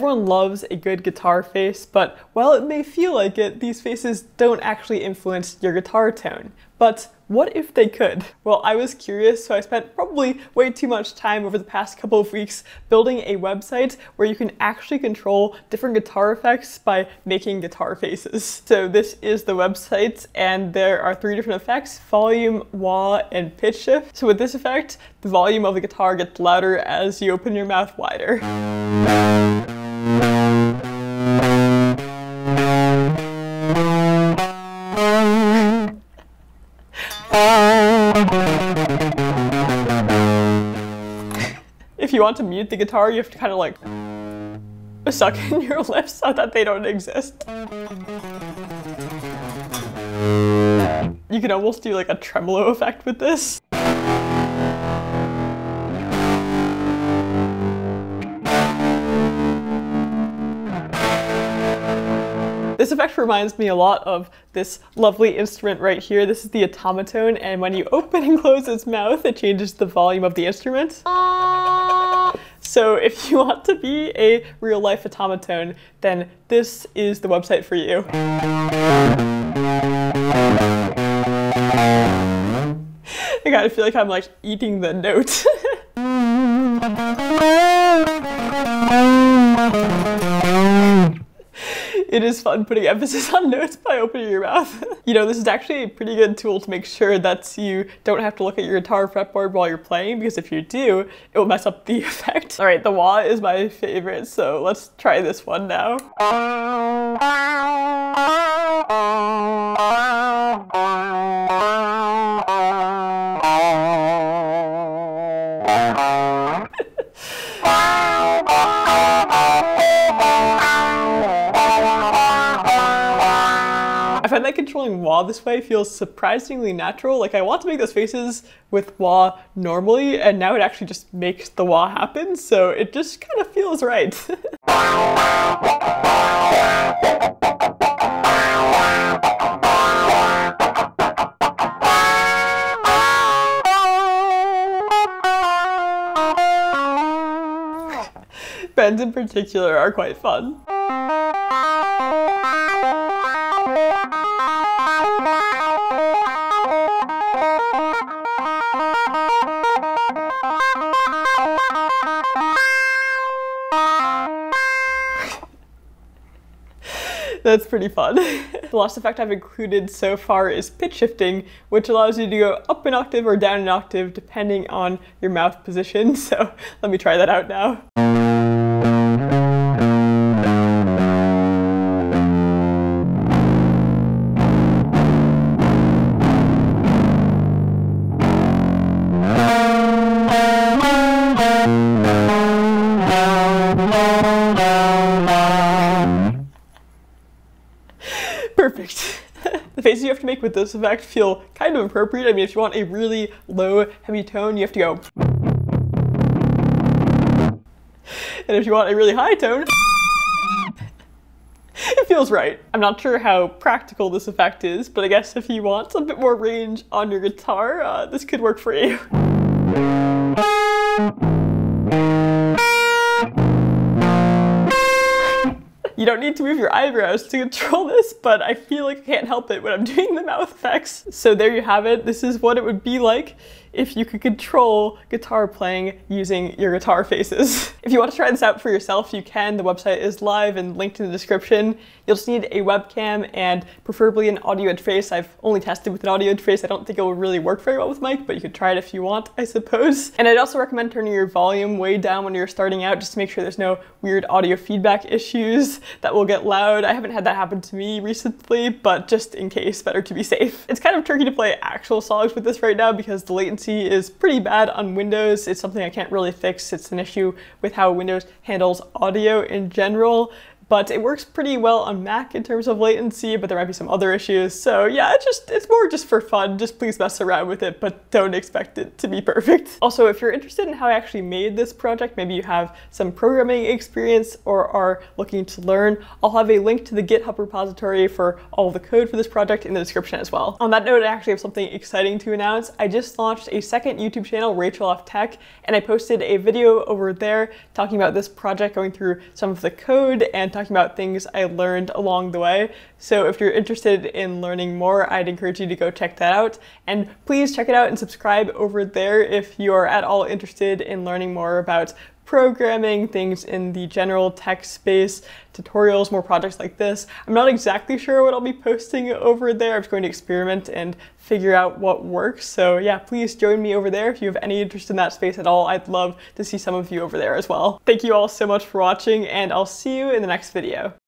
Everyone loves a good guitar face, but while it may feel like it, these faces don't actually influence your guitar tone. But what if they could? Well, I was curious, so I spent probably way too much time over the past couple of weeks building a website where you can actually control different guitar effects by making guitar faces. So this is the website, and there are 3 different effects: volume, wah, and pitch shift. So with this effect, the volume of the guitar gets louder as you open your mouth wider. If you want to mute the guitar, you have to kind of like suck in your lips so that they don't exist. You can almost do like a tremolo effect with this. This effect reminds me a lot of this lovely instrument right here. This is the automaton, and when you open and close its mouth, it changes the volume of the instrument. So if you want to be a real-life automaton, then this is the website for you. I kind of feel like I'm like eating the note. It is fun putting emphasis on notes by opening your mouth. You know, this is actually a pretty good tool to make sure that you don't have to look at your guitar fretboard while you're playing, because if you do, it will mess up the effect. All right, the wah is my favorite, so let's try this one now. I find that controlling wah this way feels surprisingly natural. Like, I want to make those faces with wah normally, and now it actually just makes the wah happen, so it just kind of feels right. Bends in particular are quite fun. That's pretty fun. The last effect I've included so far is pitch shifting, which allows you to go up an octave or down an octave depending on your mouth position. So let me try that out now. Perfect. The faces you have to make with this effect feel kind of appropriate. I mean, if you want a really low, heavy tone, you have to go. And if you want a really high tone, it feels right. I'm not sure how practical this effect is, but I guess if you want a bit more range on your guitar, this could work for you. You don't need to move your eyebrows to control this, but I feel like I can't help it when I'm doing the mouth effects. So there you have it. This is what it would be like if you could control guitar playing using your guitar faces. If you want to try this out for yourself, you can. The website is live and linked in the description. You'll just need a webcam and preferably an audio interface. I've only tested with an audio interface. I don't think it will really work very well with mic, but you could try it if you want, I suppose. And I'd also recommend turning your volume way down when you're starting out, just to make sure there's no weird audio feedback issues that will get loud. I haven't had that happen to me recently, but just in case, better to be safe. It's kind of tricky to play actual songs with this right now because the latency is pretty bad on Windows. It's something I can't really fix. It's an issue with how Windows handles audio in general. but it works pretty well on Mac in terms of latency, but there might be some other issues. So yeah, it's more just for fun. Just please mess around with it, but don't expect it to be perfect. Also, if you're interested in how I actually made this project, maybe you have some programming experience or are looking to learn, I'll have a link to the GitHub repository for all the code for this project in the description as well. On that note, I actually have something exciting to announce. I just launched a second YouTube channel, Rachelf Tech, and I posted a video over there talking about this project, going through some of the code and talking about things I learned along the way. So if you're interested in learning more, I'd encourage you to go check that out. And please check it out and subscribe over there if you are at all interested in learning more about programming, things in the general tech space, tutorials, more projects like this. I'm not exactly sure what I'll be posting over there. I'm just going to experiment and figure out what works. So yeah, please join me over there if you have any interest in that space at all. I'd love to see some of you over there as well. Thank you all so much for watching, and I'll see you in the next video.